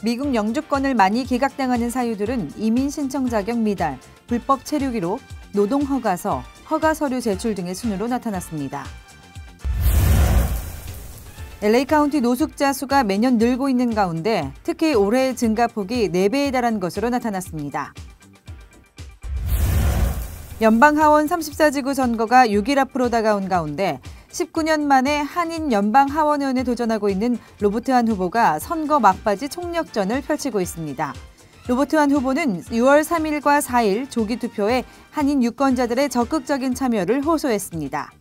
미국 영주권을 많이 기각당하는 사유들은 이민 신청 자격 미달, 불법 체류 기록, 노동 허가서, 허가 서류 제출 등의 순으로 나타났습니다. LA 카운티 노숙자 수가 매년 늘고 있는 가운데 특히 올해의 증가폭이 4배에 달한 것으로 나타났습니다. 연방하원 34지구 선거가 6일 앞으로 다가온 가운데 19년 만에 한인 연방하원의원에 도전하고 있는 로버트 한 후보가 선거 막바지 총력전을 펼치고 있습니다. 로버트 한 후보는 6월 3일과 4일 조기 투표에 한인 유권자들의 적극적인 참여를 호소했습니다.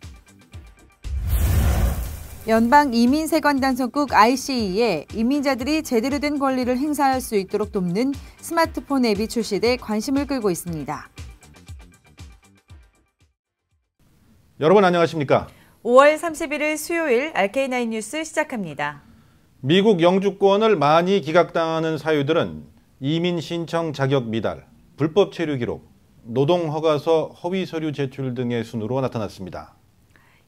연방 이민세관단속국 ICE에 이민자들이 제대로 된 권리를 행사할 수 있도록 돕는 스마트폰 앱이 출시돼 관심을 끌고 있습니다. 여러분 안녕하십니까? 5월 31일 수요일 RK9 뉴스 시작합니다. 미국 영주권을 많이 기각당하는 사유들은 이민 신청 자격 미달, 불법 체류 기록, 노동 허가서 허위 서류 제출 등의 순으로 나타났습니다.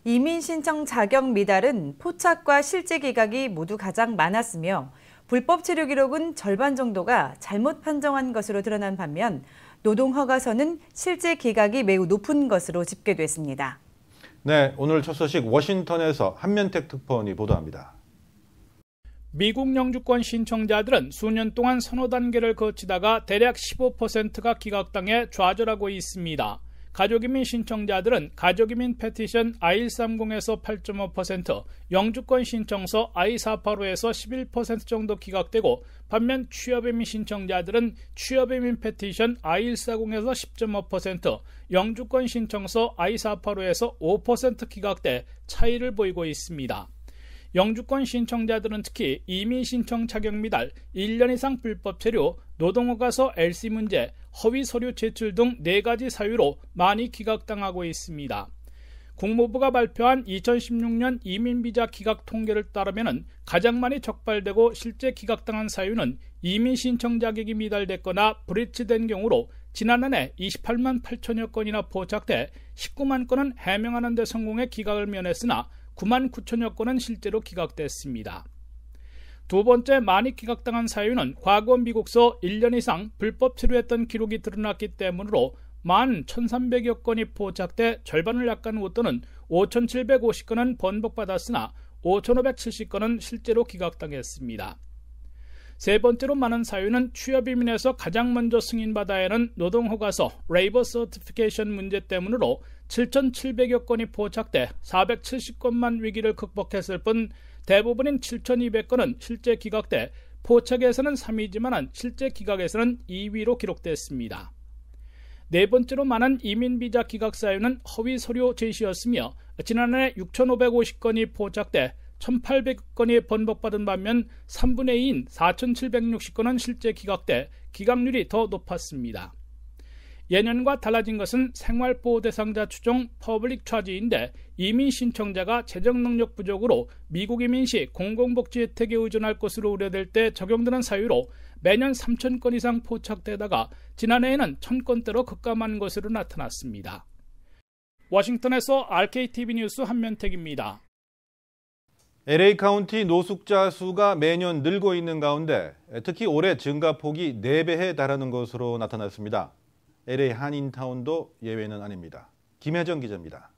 이민 신청 자격 미달은 포착과 실제 기각이 모두 가장 많았으며 불법 체류 기록은 절반 정도가 잘못 판정한 것으로 드러난 반면 노동 허가서는 실제 기각이 매우 높은 것으로 집계됐습니다. 네, 오늘 첫 소식 워싱턴에서 한면택 특파원이 보도합니다. 미국 영주권 신청자들은 수년 동안 서너 단계를 거치다가 대략 15%가 기각당해 좌절하고 있습니다. 가족이민 신청자들은 가족이민 페티션 I-130에서 8.5%, 영주권 신청서 I-485에서 11% 정도 기각되고 반면 취업이민 신청자들은 취업이민 페티션 I-140에서 10.5%, 영주권 신청서 I-485에서 5% 기각돼 차이를 보이고 있습니다. 영주권 신청자들은 특히 이민 신청 자격 미달, 1년 이상 불법 체류, 노동허가서 LC 문제, 허위 서류 제출 등 4가지 사유로 많이 기각당하고 있습니다. 국무부가 발표한 2016년 이민비자 기각 통계를 따르면 가장 많이 적발되고 실제 기각당한 사유는 이민 신청 자격이 미달됐거나 브리치된 경우로 지난 한 해 28만 8천여 건이나 포착돼 19만 건은 해명하는 데 성공해 기각을 면했으나 9만 9천여 건은 실제로 기각됐습니다. 두 번째 많이 기각당한 사유는 과거 미국서 1년 이상 불법 체류했던 기록이 드러났기 때문으로 11,300여 건이 포착돼 절반을 약간 웃도는 5,750건은 번복받았으나 5,570건은 실제로 기각당했습니다. 세 번째로 많은 사유는 취업이민에서 가장 먼저 승인받아야 하는 노동허가서 레이버 서티피케이션 문제 때문으로 7,700여 건이 포착돼 470건만 위기를 극복했을 뿐 대부분인 7,200건은 실제 기각돼 포착에서는 3위지만 실제 기각에서는 2위로 기록됐습니다. 네 번째로 많은 이민비자 기각 사유는 허위 서류 제시였으며 지난해 6,550건이 포착돼 1,800건이 번복받은 반면 3분의 2인 4,760건은 실제 기각돼 기각률이 더 높았습니다. 예년과 달라진 것은 생활보호 대상자 추종 퍼블릭 차지인데 이민 신청자가 재정 능력 부족으로 미국 이민 시 공공복지 혜택에 의존할 것으로 우려될 때 적용되는 사유로 매년 3,000건 이상 포착되다가 지난해에는 1,000건대로 급감한 것으로 나타났습니다. 워싱턴에서 RKTV 뉴스 한면택입니다. LA 카운티 노숙자 수가 매년 늘고 있는 가운데 특히 올해 증가폭이 4배에 달하는 것으로 나타났습니다. LA 한인타운도 예외는 아닙니다. 김혜정 기자입니다.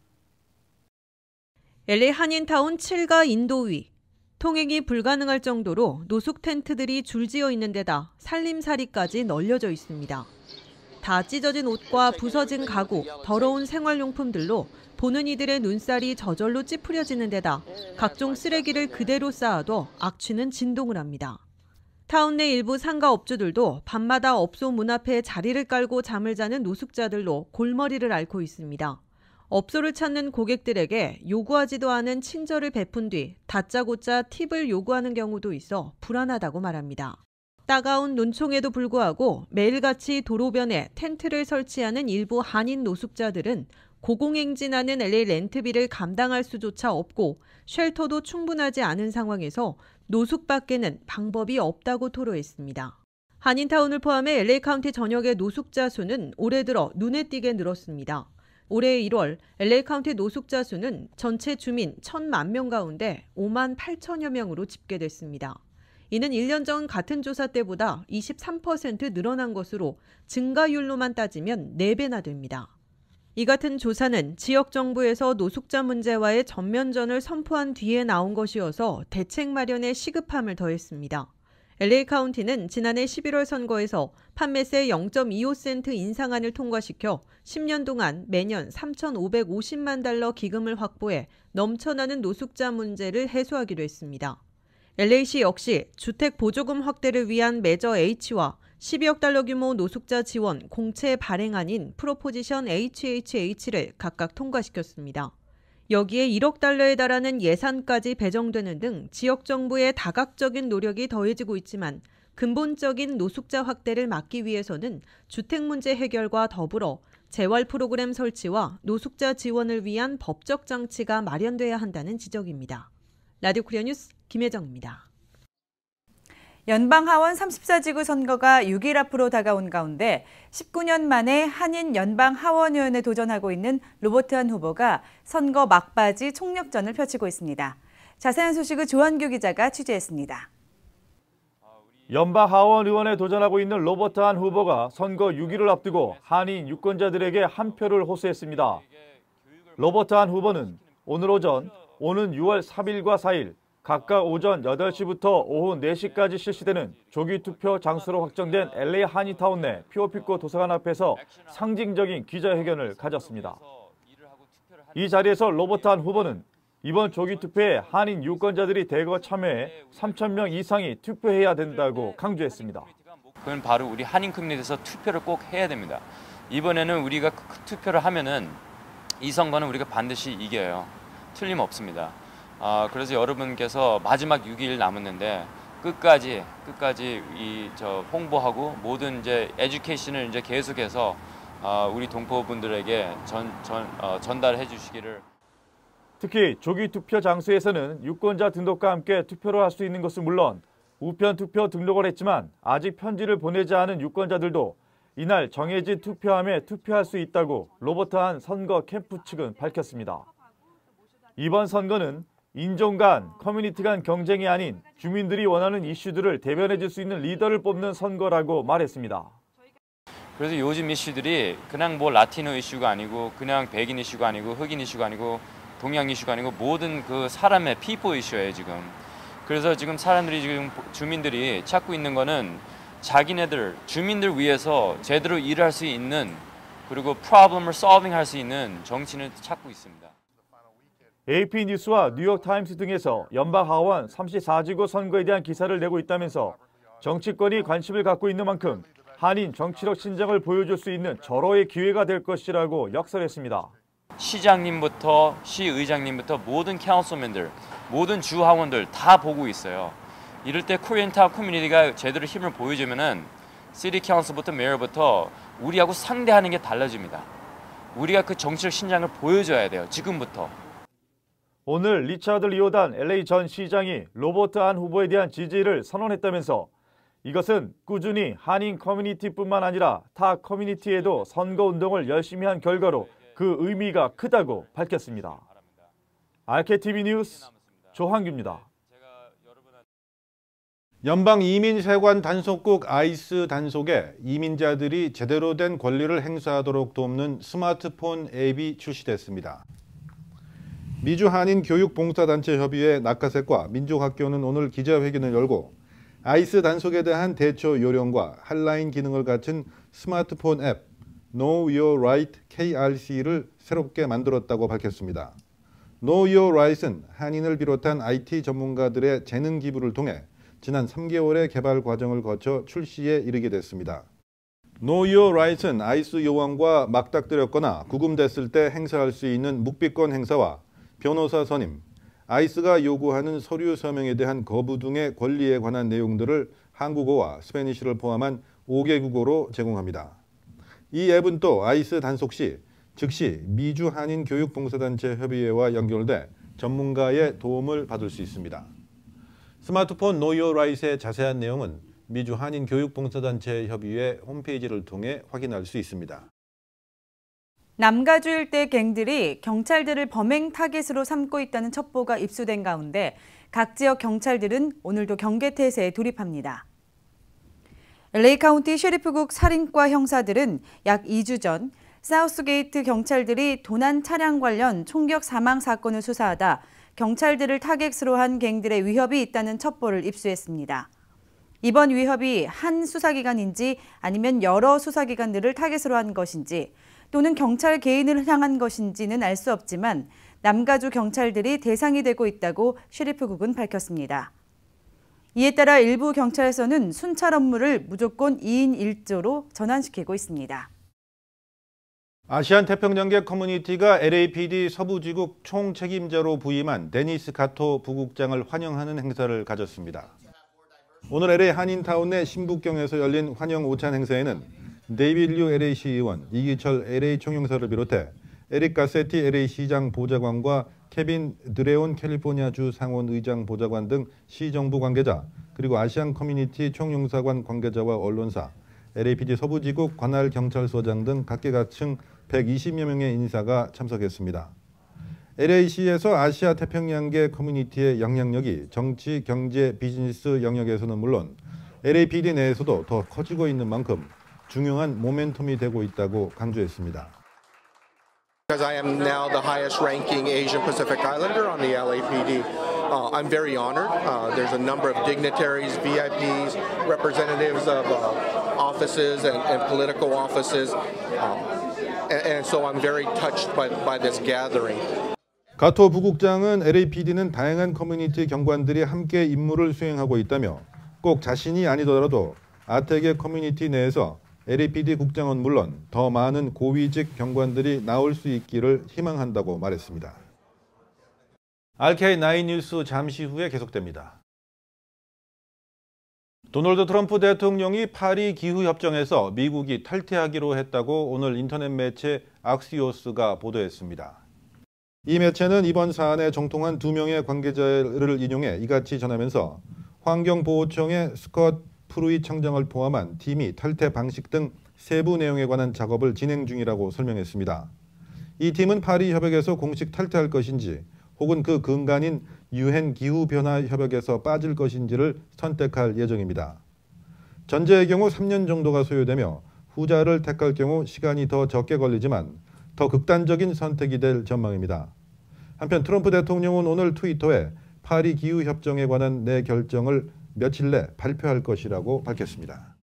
LA 한인타운 7가 인도위. 통행이 불가능할 정도로 노숙 텐트들이 줄지어 있는 데다 살림살이까지 널려져 있습니다. 다 찢어진 옷과 부서진 가구, 더러운 생활용품들로 보는 이들의 눈살이 저절로 찌푸려지는 데다 각종 쓰레기를 그대로 쌓아둬 악취는 진동을 합니다. 타운 내 일부 상가 업주들도 밤마다 업소 문 앞에 자리를 깔고 잠을 자는 노숙자들로 골머리를 앓고 있습니다. 업소를 찾는 고객들에게 요구하지도 않은 친절을 베푼 뒤 다짜고짜 팁을 요구하는 경우도 있어 불안하다고 말합니다. 따가운 눈총에도 불구하고 매일같이 도로변에 텐트를 설치하는 일부 한인 노숙자들은 고공행진하는 LA 렌트비를 감당할 수조차 없고 쉘터도 충분하지 않은 상황에서 노숙밖에는 방법이 없다고 토로했습니다. 한인타운을 포함해 LA 카운티 전역의 노숙자 수는 올해 들어 눈에 띄게 늘었습니다. 올해 1월 LA 카운티 노숙자 수는 전체 주민 1,000만 명 가운데 5만 8천여 명으로 집계됐습니다. 이는 1년 전 같은 조사 때보다 23% 늘어난 것으로 증가율로만 따지면 4배나 됩니다. 이 같은 조사는 지역 정부에서 노숙자 문제와의 전면전을 선포한 뒤에 나온 것이어서 대책 마련에 시급함을 더했습니다. LA 카운티는 지난해 11월 선거에서 판매세 0.25센트 인상안을 통과시켜 10년 동안 매년 3,550만 달러 기금을 확보해 넘쳐나는 노숙자 문제를 해소하기로 했습니다. LA시 역시 주택 보조금 확대를 위한 메저 H와 12억 달러 규모 노숙자 지원 공채 발행안인 프로포지션 HHH를 각각 통과시켰습니다. 여기에 1억 달러에 달하는 예산까지 배정되는 등 지역 정부의 다각적인 노력이 더해지고 있지만 근본적인 노숙자 확대를 막기 위해서는 주택 문제 해결과 더불어 재활 프로그램 설치와 노숙자 지원을 위한 법적 장치가 마련돼야 한다는 지적입니다. 라디오 코리아 뉴스 김혜정입니다. 연방하원 34지구 선거가 6일 앞으로 다가온 가운데 19년 만에 한인 연방하원의원에 도전하고 있는 로버트한 후보가 선거 막바지 총력전을 펼치고 있습니다. 자세한 소식을 조한규 기자가 취재했습니다. 연방하원 의원에 도전하고 있는 로버트한 후보가 선거 6일을 앞두고 한인 유권자들에게 한 표를 호소했습니다. 로버트한 후보는 오늘 오전, 오는 6월 3일과 4일 각각 오전 8시부터 오후 4시까지 실시되는 조기 투표 장소로 확정된 LA 한인타운 내 피오피코 도서관 앞에서 상징적인 기자회견을 가졌습니다. 이 자리에서 로버트한 후보는 이번 조기 투표에 한인 유권자들이 대거 참여해 3,000명 이상이 투표해야 된다고 강조했습니다. 그건 바로 우리 한인 커뮤니티에서 투표를 꼭 해야 됩니다. 이번에는 우리가 투표를 하면은 이 선거는 우리가 반드시 이겨요. 틀림없습니다. 그래서 여러분께서 마지막 6일 남았는데 끝까지 홍보하고 모든 이제 에듀케이션을 이제 계속해서 우리 동포분들에게 전달해 주시기를. 특히 조기 투표 장소에서는 유권자 등록과 함께 투표를 할 수 있는 것은 물론 우편 투표 등록을 했지만 아직 편지를 보내지 않은 유권자들도 이날 정해진 투표함에 투표할 수 있다고 로버트한 선거 캠프 측은 밝혔습니다. 이번 선거는 인종 간, 커뮤니티 간 경쟁이 아닌 주민들이 원하는 이슈들을 대변해 줄 수 있는 리더를 뽑는 선거라고 말했습니다. 그래서 요즘 이슈들이 그냥 뭐 라티노 이슈가 아니고 그냥 백인 이슈가 아니고 흑인 이슈가 아니고 동양 이슈가 아니고 모든 그 사람의 피포 이슈예요 지금. 그래서 지금 사람들이 지금 주민들이 찾고 있는 거는 자기네들 주민들 위해서 제대로 일할 수 있는 그리고 프로블럼을 solving할 수 있는 정치인을 찾고 있습니다. AP 뉴스와 뉴욕타임스 등에서 연방하원 34지구 선거에 대한 기사를 내고 있다면서 정치권이 관심을 갖고 있는 만큼 한인 정치력 신장을 보여줄 수 있는 절호의 기회가 될 것이라고 역설했습니다. 시장님부터 시의장님부터 모든 카운슬맨들, 모든 주하원들 다 보고 있어요. 이럴 때 코리안타운 커뮤니티가 제대로 힘을 보여주면은 시티 카운슬부터 메어부터 우리하고 상대하는 게 달라집니다. 우리가 그 정치적 신장을 보여줘야 돼요. 지금부터. 오늘 리차드 리오단 LA 전 시장이 로버트한 후보에 대한 지지를 선언했다면서 이것은 꾸준히 한인 커뮤니티뿐만 아니라 타 커뮤니티에도 선거운동을 열심히 한 결과로 그 의미가 크다고 밝혔습니다. RKTV 뉴스 조한규입니다. 연방이민세관 단속국 아이스 단속에 이민자들이 제대로 된 권리를 행사하도록 돕는 스마트폰 앱이 출시됐습니다. 미주 한인 교육봉사단체 협의회 낙하셋과 민족학교는 오늘 기자회견을 열고 아이스 단속에 대한 대처 요령과 핫라인 기능을 갖춘 스마트폰 앱 Know Your Right KRC를 새롭게 만들었다고 밝혔습니다. Know Your Right은 한인을 비롯한 IT 전문가들의 재능 기부를 통해 지난 3개월의 개발 과정을 거쳐 출시에 이르게 됐습니다. Know Your Right은 아이스 요원과 맞닥뜨렸거나 구금됐을 때 행사할 수 있는 묵비권 행사와 변호사 선임, 아이스가 요구하는 서류 서명에 대한 거부 등의 권리에 관한 내용들을 한국어와 스페니쉬를 포함한 5개 국어로 제공합니다. 이 앱은 또 아이스 단속 시 즉시 미주 한인 교육봉사단체 협의회와 연결돼 전문가의 도움을 받을 수 있습니다. 스마트폰 Know Your Right의 자세한 내용은 미주 한인 교육봉사단체 협의회 홈페이지를 통해 확인할 수 있습니다. 남가주 일대 갱들이 경찰들을 범행 타깃으로 삼고 있다는 첩보가 입수된 가운데 각 지역 경찰들은 오늘도 경계태세에 돌입합니다. LA 카운티 셰리프국 살인과 형사들은 약 2주 전 사우스게이트 경찰들이 도난 차량 관련 총격 사망 사건을 수사하다 경찰들을 타겟으로 한 갱들의 위협이 있다는 첩보를 입수했습니다. 이번 위협이 한 수사기관인지 아니면 여러 수사기관들을 타겟으로 한 것인지 또는 경찰 개인을 향한 것인지는 알 수 없지만 남가주 경찰들이 대상이 되고 있다고 셰리프국은 밝혔습니다. 이에 따라 일부 경찰서는 순찰 업무를 무조건 2인 1조로 전환시키고 있습니다. 아시안 태평양계 커뮤니티가 LAPD 서부지국 총책임자로 부임한 데니스 가토 부국장을 환영하는 행사를 가졌습니다. 오늘 LA 한인타운 내 신북경에서 열린 환영 오찬 행사에는 데이빗 류 LA시 의원, 이기철 LA 총영사를 비롯해 에릭 가세티 LA 시장 보좌관과 케빈 드레온 캘리포니아주 상원 의장 보좌관 등 시정부 관계자, 그리고 아시안 커뮤니티 총영사관 관계자와 언론사, LAPD 서부지국 관할 경찰서장 등 각계각층 120여 명의 인사가 참석했습니다. LA시에서 아시아 태평양계 커뮤니티의 영향력이 정치, 경제, 비즈니스 영역에서는 물론 LAPD 내에서도 더 커지고 있는 만큼 중요한 모멘텀이 되고 있다고 강조했습니다. Because I am now the highest ranking Asian Pacific Islander on the LAPD, I'm very honored. There's a number of dignitaries, VIPs, representatives of offices and political offices, and so I'm very touched by this gathering. 가토 부국장은 LAPD는 다양한 커뮤니티 경관들이 함께 임무를 수행하고 있다며 꼭 자신이 아니더라도 아태계 커뮤니티 내에서 LAPD 국장은 물론 더 많은 고위직 경관들이 나올 수 있기를 희망한다고 말했습니다. RK9 뉴스 잠시 후에 계속됩니다. 도널드 트럼프 대통령이 파리 기후협정에서 미국이 탈퇴하기로 했다고 오늘 인터넷 매체 악시오스가 보도했습니다. 이 매체는 이번 사안에 정통한 2명의 관계자를 인용해 이같이 전하면서 환경보호청의 스콧 프루이 청장을 포함한 팀이 탈퇴 방식 등 세부 내용에 관한 작업을 진행 중이라고 설명했습니다. 이 팀은 파리 협약에서 공식 탈퇴할 것인지 혹은 그 근간인 유엔 기후변화 협약에서 빠질 것인지를 선택할 예정입니다. 전제의 경우 3년 정도가 소요되며 후자를 택할 경우 시간이 더 적게 걸리지만 더 극단적인 선택이 될 전망입니다. 한편 트럼프 대통령은 오늘 트위터에 파리 기후협정에 관한 내 결정을 며칠 내 발표할 것이라고 밝혔습니다.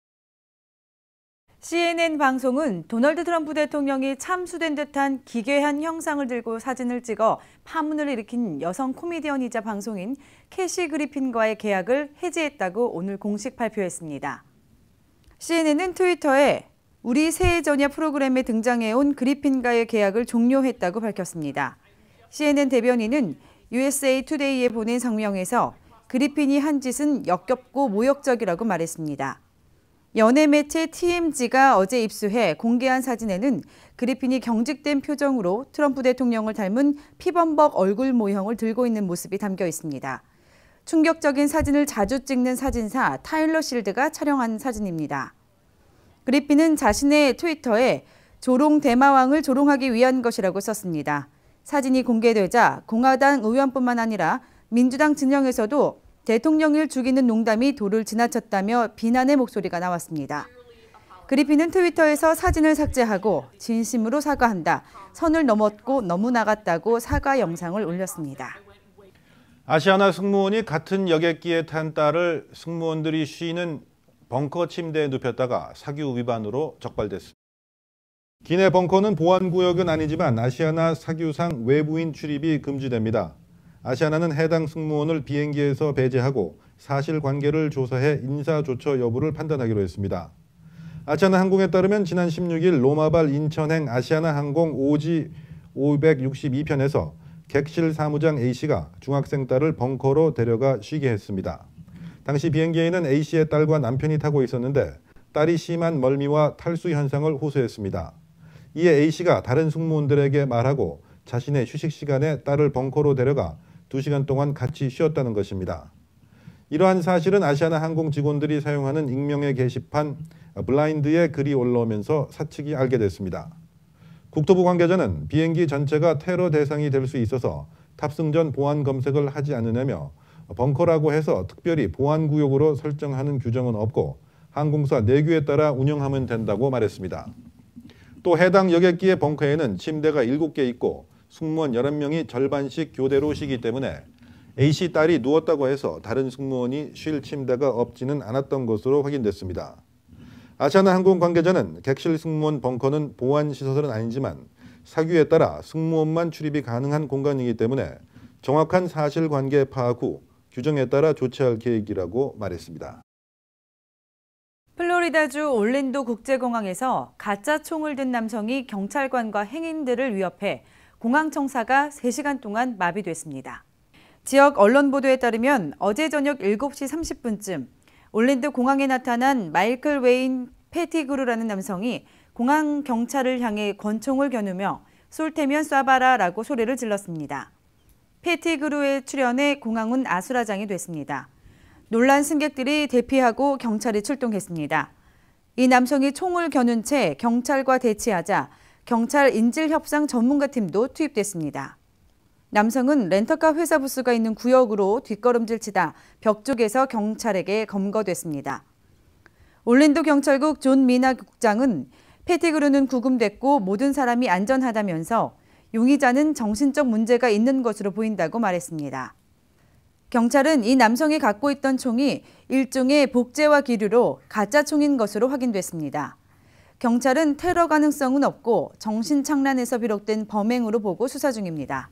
CNN 방송은 도널드 트럼프 대통령이 참수된 듯한 기괴한 형상을 들고 사진을 찍어 파문을 일으킨 여성 코미디언이자 방송인 캐시 그리핀과의 계약을 해지했다고 오늘 공식 발표했습니다. CNN은 트위터에 우리 새해 전야 프로그램에 등장해온 그리핀과의 계약을 종료했다고 밝혔습니다. CNN 대변인은 USA 투데이에 보낸 성명에서 그리핀이 한 짓은 역겹고 모욕적이라고 말했습니다. 연예 매체 TMZ가 어제 입수해 공개한 사진에는 그리핀이 경직된 표정으로 트럼프 대통령을 닮은 피범벅 얼굴 모형을 들고 있는 모습이 담겨 있습니다. 충격적인 사진을 자주 찍는 사진사 타일러 실드가 촬영한 사진입니다. 그리핀은 자신의 트위터에 조롱 대마왕을 조롱하기 위한 것이라고 썼습니다. 사진이 공개되자 공화당 의원뿐만 아니라 민주당 진영에서도 대통령을 죽이는 농담이 도를 지나쳤다며 비난의 목소리가 나왔습니다. 그리핀은 트위터에서 사진을 삭제하고 진심으로 사과한다, 선을 넘었고 너무 나갔다고 사과 영상을 올렸습니다. 아시아나 승무원이 같은 여객기에 탄 딸을 승무원들이 쉬는 벙커 침대에 눕혔다가 사규 위반으로 적발됐습니다. 기내 벙커는 보안구역은 아니지만 아시아나 사규상 외부인 출입이 금지됩니다. 아시아나는 해당 승무원을 비행기에서 배제하고 사실관계를 조사해 인사조처 여부를 판단하기로 했습니다. 아시아나 항공에 따르면 지난 16일 로마발 인천행 아시아나 항공 오지 562편에서 객실 사무장 A씨가 중학생 딸을 벙커로 데려가 쉬게 했습니다. 당시 비행기에는 A씨의 딸과 남편이 타고 있었는데 딸이 심한 멀미와 탈수 현상을 호소했습니다. 이에 A씨가 다른 승무원들에게 말하고 자신의 휴식 시간에 딸을 벙커로 데려가 2시간 동안 같이 쉬었다는 것입니다. 이러한 사실은 아시아나 항공 직원들이 사용하는 익명의 게시판 블라인드에 글이 올라오면서 사측이 알게 됐습니다. 국토부 관계자는 비행기 전체가 테러 대상이 될 수 있어서 탑승 전 보안 검색을 하지 않으냐며 벙커라고 해서 특별히 보안구역으로 설정하는 규정은 없고 항공사 내규에 따라 운영하면 된다고 말했습니다. 또 해당 여객기의 벙커에는 침대가 7개 있고 승무원 11명이 절반씩 교대로 쉬기 때문에 A씨 딸이 누웠다고 해서 다른 승무원이 쉴 침대가 없지는 않았던 것으로 확인됐습니다. 아시아나 항공 관계자는 객실 승무원 벙커는 보안시설은 아니지만 사규에 따라 승무원만 출입이 가능한 공간이기 때문에 정확한 사실관계 파악 후 규정에 따라 조치할 계획이라고 말했습니다. 플로리다주 올랜도 국제공항에서 가짜 총을 든 남성이 경찰관과 행인들을 위협해 공항 청사가 3시간 동안 마비됐습니다. 지역 언론 보도에 따르면 어제 저녁 7시 30분쯤 올랜도 공항에 나타난 마이클 웨인 페티그루라는 남성이 공항 경찰을 향해 권총을 겨누며 쏠 테면 쏴봐라라고 소리를 질렀습니다. 페티그루의 출현에 공항은 아수라장이 됐습니다. 놀란 승객들이 대피하고 경찰이 출동했습니다. 이 남성이 총을 겨눈 채 경찰과 대치하자 경찰 인질협상 전문가팀도 투입됐습니다. 남성은 렌터카 회사 부스가 있는 구역으로 뒷걸음질치다 벽 쪽에서 경찰에게 검거됐습니다. 올랜도 경찰국 존 미나 국장은 페티그루는 구금됐고 모든 사람이 안전하다면서 용의자는 정신적 문제가 있는 것으로 보인다고 말했습니다. 경찰은 이 남성이 갖고 있던 총이 일종의 복제화 기류로 가짜 총인 것으로 확인됐습니다. 경찰은 테러 가능성은 없고 정신착란에서 비롯된 범행으로 보고 수사 중입니다.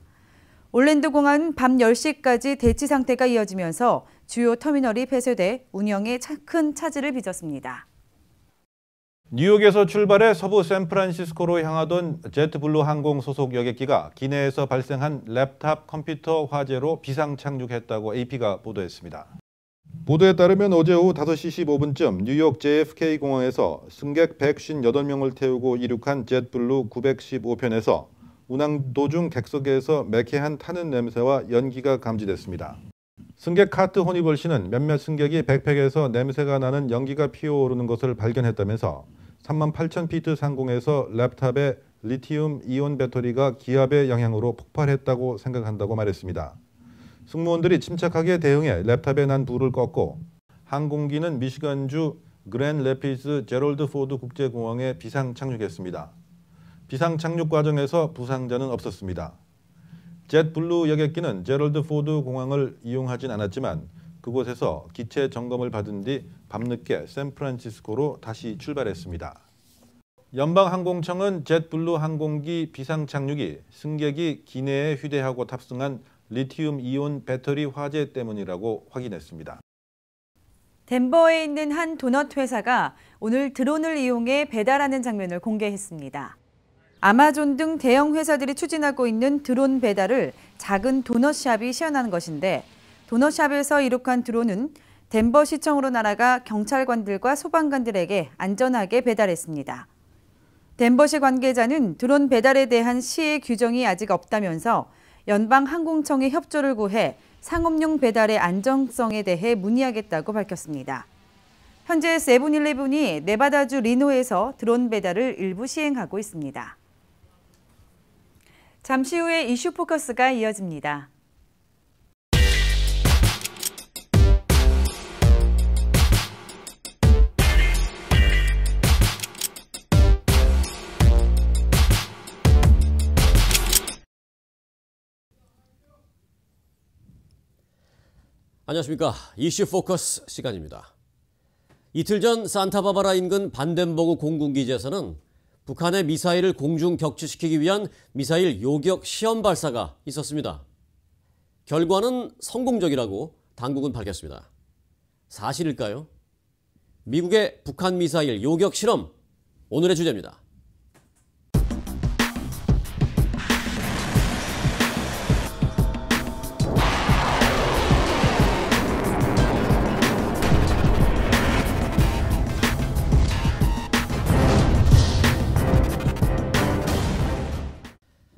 올랜도 공항은 밤 10시까지 대치 상태가 이어지면서 주요 터미널이 폐쇄돼 운영에 큰 차질을 빚었습니다. 뉴욕에서 출발해 서부 샌프란시스코로 향하던 제트블루 항공 소속 여객기가 기내에서 발생한 랩탑 컴퓨터 화재로 비상 착륙했다고 AP가 보도했습니다. 보도에 따르면 어제 오후 5시 15분쯤 뉴욕 JFK 공항에서 승객 158명을 태우고 이륙한 제트블루 915편에서 운항 도중 객석에서 매캐한 타는 냄새와 연기가 감지됐습니다. 승객 카트 호니벌 씨는 몇몇 승객이 백팩에서 냄새가 나는 연기가 피어오르는 것을 발견했다면서 38,000피트 상공에서 랩탑의 리튬 이온 배터리가 기압의 영향으로 폭발했다고 생각한다고 말했습니다. 승무원들이 침착하게 대응해 랩탑에 난 불을 껐고 항공기는 미시간주 그랜드 레피즈 제럴드 포드 국제공항에 비상 착륙했습니다. 비상 착륙 과정에서 부상자는 없었습니다. 제트블루 여객기는 제럴드 포드 공항을 이용하진 않았지만 그곳에서 기체 점검을 받은 뒤 밤늦게 샌프란시스코로 다시 출발했습니다. 연방항공청은 제트블루 항공기 비상 착륙이 승객이 기내에 휴대하고 탑승한 리튬 이온 배터리 화재 때문이라고 확인했습니다. 덴버에 있는 한 도넛 회사가 오늘 드론을 이용해 배달하는 장면을 공개했습니다. 아마존 등 대형 회사들이 추진하고 있는 드론 배달을 작은 도넛샵이 시연한 것인데 도넛샵에서 이룩한 드론은 덴버 시청으로 날아가 경찰관들과 소방관들에게 안전하게 배달했습니다. 덴버시 관계자는 드론 배달에 대한 시의 규정이 아직 없다면서 연방항공청의 협조를 구해 상업용 배달의 안정성에 대해 문의하겠다고 밝혔습니다. 현재 세븐일레븐이 네바다주 리노에서 드론 배달을 일부 시행하고 있습니다. 잠시 후에 이슈 포커스가 이어집니다. 안녕하십니까. 이슈 포커스 시간입니다. 이틀 전 산타바바라 인근 반덴버그 공군기지에서는 북한의 미사일을 공중 격추시키기 위한 미사일 요격 시험 발사가 있었습니다. 결과는 성공적이라고 당국은 밝혔습니다. 사실일까요? 미국의 북한 미사일 요격 실험, 오늘의 주제입니다.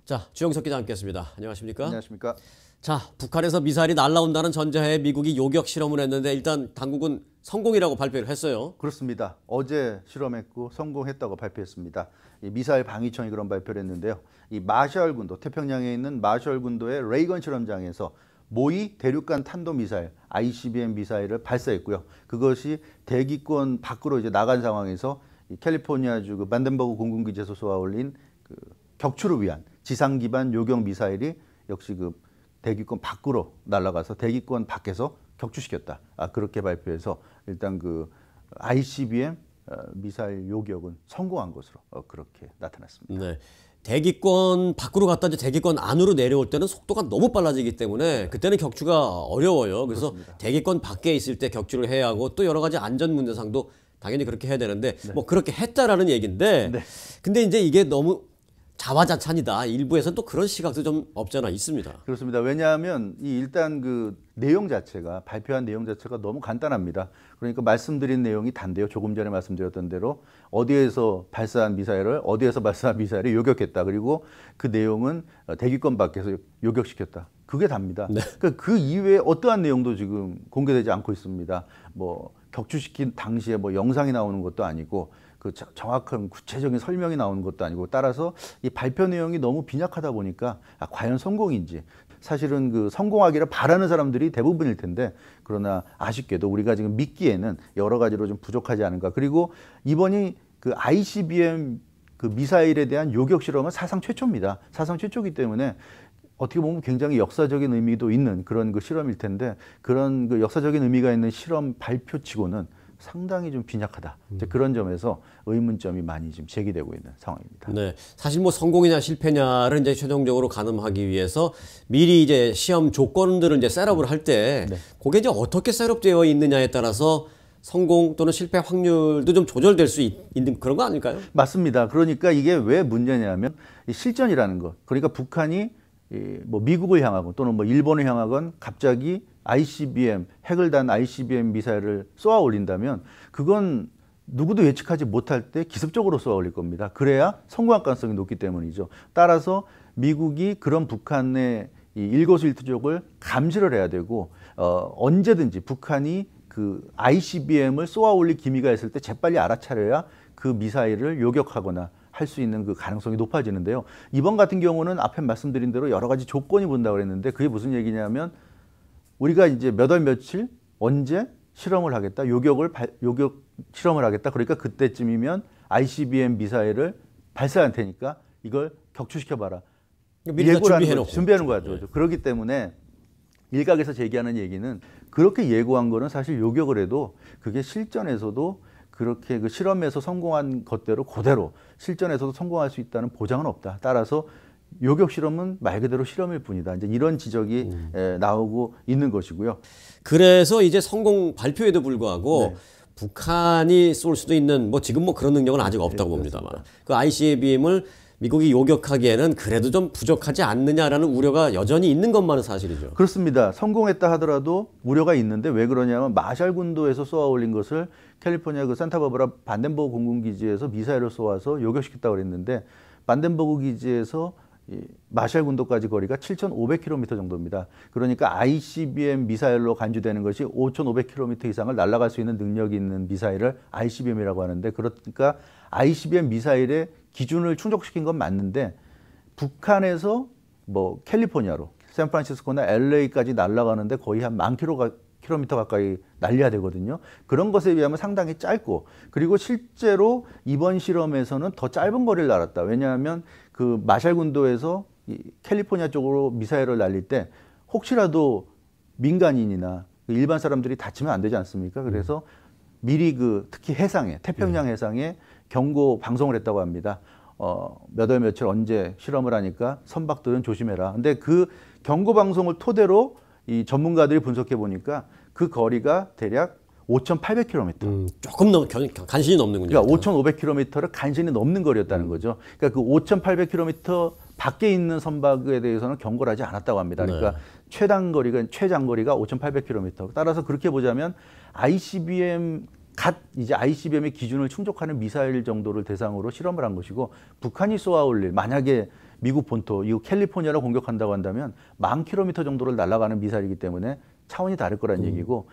자, 주영석 기자 함께했습니다. 안녕하십니까? 안녕하십니까? 자, 북한에서 미사일이 날아온다는 전제하에 미국이 요격 실험을 했는데 일단 당국은 성공이라고 발표를 했어요. 그렇습니다. 어제 실험했고 성공했다고 발표했습니다. 이 미사일 방위청이 그런 발표를 했는데요. 이 마셜 군도, 태평양에 있는 마셜 군도의 레이건 실험장에서 모의 대륙간 탄도미사일 ICBM 미사일을 발사했고요. 그것이 대기권 밖으로 이제 나간 상황에서 이 캘리포니아주 그 반덴버그 공군기지에서 쏘아올린 그 격추를 위한 지상 기반 요격 미사일이 역시 그 대기권 밖으로 날아가서 대기권 밖에서 격추시켰다. 그렇게 발표해서 일단 그 ICBM 미사일 요격은 성공한 것으로 그렇게 나타났습니다. 네. 대기권 밖으로 갔다 이제 대기권 안으로 내려올 때는 속도가 너무 빨라지기 때문에 그때는 격추가 어려워요. 그래서 그렇습니다. 대기권 밖에 있을 때 격추를 해야 하고 또 여러 가지 안전 문제상도 당연히 그렇게 해야 되는데 네. 뭐 그렇게 했다라는 얘기인데 네. 근데 이제 이게 너무 자화자찬이다. 일부에서는 또 그런 시각도 좀 없잖아 있습니다. 그렇습니다. 왜냐하면 일단 그 내용 자체가 발표한 내용 자체가 너무 간단합니다. 그러니까 말씀드린 내용이 단데요. 조금 전에 말씀드렸던 대로 어디에서 발사한 미사일을 어디에서 발사한 미사일을 요격했다. 그리고 그 내용은 대기권 밖에서 요격시켰다. 그게 답니다. 네. 그러니까 그 이외에 어떠한 내용도 지금 공개되지 않고 있습니다. 뭐 격추시킨 당시에 뭐 영상이 나오는 것도 아니고 그 정확한 구체적인 설명이 나오는 것도 아니고 따라서 이 발표 내용이 너무 빈약하다 보니까 과연 성공인지 사실은 그 성공하기를 바라는 사람들이 대부분일 텐데 그러나 아쉽게도 우리가 지금 믿기에는 여러 가지로 좀 부족하지 않은가. 그리고 이번이 그 ICBM 그 미사일에 대한 요격 실험은 사상 최초입니다. 사상 최초이기 때문에 어떻게 보면 굉장히 역사적인 의미도 있는 그런 그 실험일 텐데 그런 그 역사적인 의미가 있는 실험 발표치고는 상당히 좀 빈약하다. 이제 그런 점에서 의문점이 많이 지금 제기되고 있는 상황입니다. 네, 사실 뭐 성공이냐 실패냐를 이제 최종적으로 가늠하기 위해서 미리 이제 시험 조건들을 이제 셋업을 할 때 네. 그게 이제 어떻게 셋업되어 있느냐에 따라서 성공 또는 실패 확률도 좀 조절될 수 있는 그런 거 아닐까요? 맞습니다. 그러니까 이게 왜 문제냐면 이 실전이라는 것. 그러니까 북한이 뭐 미국을 향하건 또는 뭐 일본을 향하건 갑자기 ICBM, 핵을 단 ICBM 미사일을 쏘아 올린다면 그건 누구도 예측하지 못할 때 기습적으로 쏘아 올릴 겁니다. 그래야 성공할 가능성이 높기 때문이죠. 따라서 미국이 그런 북한의 이 일거수일투족을 감시를 해야 되고 언제든지 북한이 그 ICBM을 쏘아 올릴 기미가 있을 때 재빨리 알아차려야 그 미사일을 요격하거나 할 수 있는 그 가능성이 높아지는데요. 이번 같은 경우는 앞에 말씀드린 대로 여러 가지 조건이 본다고 그랬는데 그게 무슨 얘기냐면 우리가 이제 몇 월 며칠 언제 실험을 하겠다. 요격 실험을 하겠다. 그러니까 그때쯤이면 ICBM 미사일을 발사할 테니까 이걸 격추시켜봐라. 미리 준비해놓은 거죠. 네. 그렇기 때문에 일각에서 제기하는 얘기는 그렇게 예고한 거는 사실 요격을 해도 그게 실전에서도 그렇게 그 실험에서 성공한 것대로 그대로 실전에서도 성공할 수 있다는 보장은 없다. 따라서 요격 실험은 말 그대로 실험일 뿐이다. 이제 이런 지적이 나오고 있는 것이고요. 그래서 이제 성공 발표에도 불구하고 네. 북한이 쏠 수도 있는 뭐 지금 뭐 그런 능력은 아직 없다고 봅니다만 그 ICBM을 미국이 요격하기에는 그래도 좀 부족하지 않느냐라는 우려가 여전히 있는 것만은 사실이죠. 그렇습니다. 성공했다 하더라도 우려가 있는데 왜 그러냐면 마샬 군도에서 쏘아 올린 것을 캘리포니아 그 산타바바라 반덴버그 공군기지에서 미사일을 쏘아서 요격시켰다고 그랬는데 반덴버그 기지에서 마샬 군도까지 거리가 7,500km 정도입니다. 그러니까 ICBM 미사일로 간주되는 것이 5,500km 이상을 날아갈 수 있는 능력이 있는 미사일을 ICBM이라고 하는데 그러니까 ICBM 미사일의 기준을 충족시킨 건 맞는데 북한에서 뭐 캘리포니아로 샌프란시스코나 LA까지 날아가는데 거의 한 10,000km 가까이 날려야 되거든요. 그런 것에 비하면 상당히 짧고 그리고 실제로 이번 실험에서는 더 짧은 거리를 날았다. 왜냐하면 그 마샬 군도에서 캘리포니아 쪽으로 미사일을 날릴 때 혹시라도 민간인이나 일반 사람들이 다치면 안 되지 않습니까? 그래서 미리 그 특히 해상에 태평양 해상에 경고 방송을 했다고 합니다. 몇 월 며칠 언제 실험을 하니까 선박들은 조심해라. 근데 그 경고 방송을 토대로 이 전문가들이 분석해 보니까 그 거리가 대략 5,800km. 조금 간신히 넘는군요. 그러니까 5,500km를 간신히 넘는 거리였다는 거죠. 그러니까 그 5,800km 밖에 있는 선박에 대해서는 경고를 하지 않았다고 합니다. 그러니까 네. 최장거리가 5,800km. 따라서 그렇게 보자면 이제 ICBM의 기준을 충족하는 미사일 정도를 대상으로 실험을 한 것이고 북한이 쏘아 올릴 만약에 미국 본토, 이거 캘리포니아를 공격한다고 한다면 10,000km 정도를 날아가는 미사일이기 때문에 차원이 다를 거란 얘기고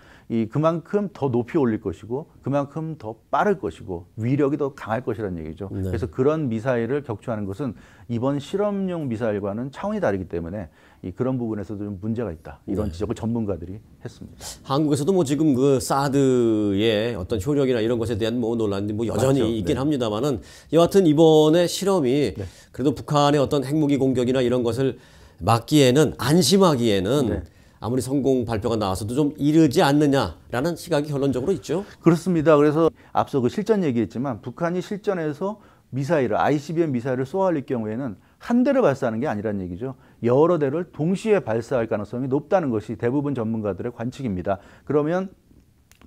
그만큼 더 높이 올릴 것이고 그만큼 더 빠를 것이고 위력이 더 강할 것이라는 얘기죠. 네. 그래서 그런 미사일을 격추하는 것은 이번 실험용 미사일과는 차원이 다르기 때문에 그런 부분에서도 좀 문제가 있다. 이런 네. 지적을 전문가들이 했습니다. 한국에서도 뭐 지금 그 사드의 어떤 효력이나 이런 것에 대한 뭐 논란이 뭐 여전히 맞죠. 있긴 네. 합니다만은 여하튼 이번에 실험이 네. 그래도 북한의 어떤 핵무기 공격이나 이런 것을 막기에는 안심하기에는 네. 아무리 성공 발표가 나와서도 좀 이르지 않느냐라는 시각이 결론적으로 있죠. 그렇습니다. 그래서 앞서 그 실전 얘기했지만 북한이 실전에서 미사일을 ICBM 미사일을 쏘아올릴 경우에는 한 대를 발사하는 게 아니라는 얘기죠. 여러 대를 동시에 발사할 가능성이 높다는 것이 대부분 전문가들의 관측입니다. 그러면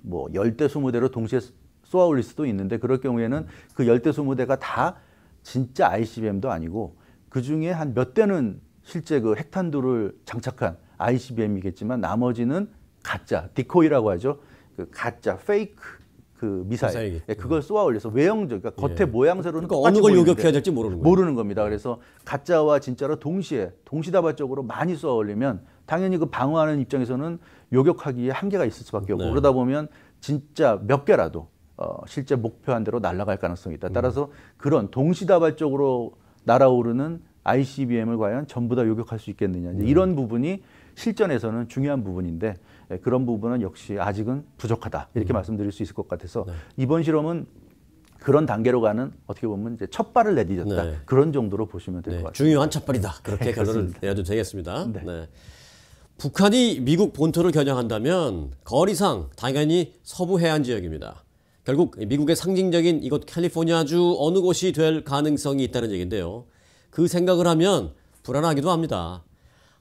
뭐 10대 20대로 동시에 쏘아올릴 수도 있는데 그럴 경우에는 그 10대 20대가 다 진짜 ICBM도 아니고 그중에 한 몇 대는 실제 그 핵탄두를 장착한 ICBM이겠지만 나머지는 가짜, 디코이라고 하죠. 그 가짜, 페이크 그 미사일. 예, 그걸 쏘아 올려서 외형적, 그러니까 겉에 모양새로는 그러니까 어느 걸 요격해야 될지 모르는 거예요. 모르는 겁니다. 그래서 가짜와 진짜로 동시에 동시다발적으로 많이 쏘아 올리면 당연히 그 방어하는 입장에서는 요격하기에 한계가 있을 수밖에 없고 네. 그러다 보면 진짜 몇 개라도 실제 목표한 대로 날아갈 가능성이 있다. 따라서 그런 동시다발적으로 날아오르는 ICBM을 과연 전부 다 요격할 수 있겠느냐. 이런 부분이 실전에서는 중요한 부분인데 그런 부분은 역시 아직은 부족하다. 이렇게 말씀드릴 수 있을 것 같아서 이번 실험은 그런 단계로 가는 어떻게 보면 이제 첫 발을 내디뎠다. 네. 그런 정도로 보시면 될 것 같습니다. 중요한 첫발이다. 그렇게 결론을 그렇습니다. 내야도 되겠습니다. 네. 네. 북한이 미국 본토를 겨냥한다면 거리상 당연히 서부 해안 지역입니다. 결국 미국의 상징적인 이곳 캘리포니아주 어느 곳이 될 가능성이 있다는 얘기인데요. 그 생각을 하면 불안하기도 합니다.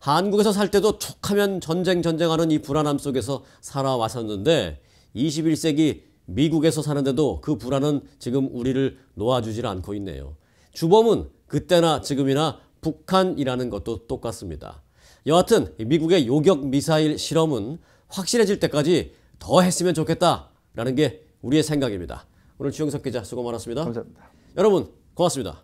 한국에서 살 때도 툭하면 전쟁하는 이 불안함 속에서 살아왔었는데 21세기 미국에서 사는데도 그 불안은 지금 우리를 놓아주질 않고 있네요. 주범은 그때나 지금이나 북한이라는 것도 똑같습니다. 여하튼 미국의 요격 미사일 실험은 확실해질 때까지 더 했으면 좋겠다라는 게 우리의 생각입니다. 오늘 주영석 기자 수고 많았습니다. 감사합니다. 여러분 고맙습니다.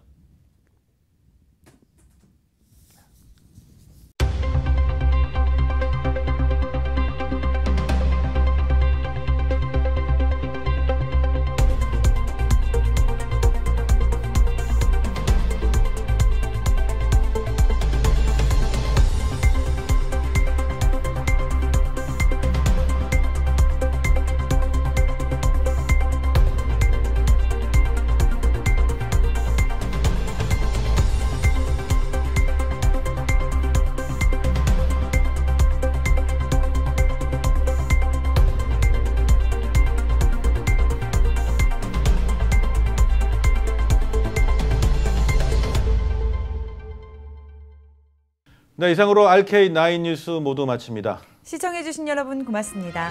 네, 이상으로 RK9 뉴스 모두 마칩니다. 시청해주신 여러분 고맙습니다.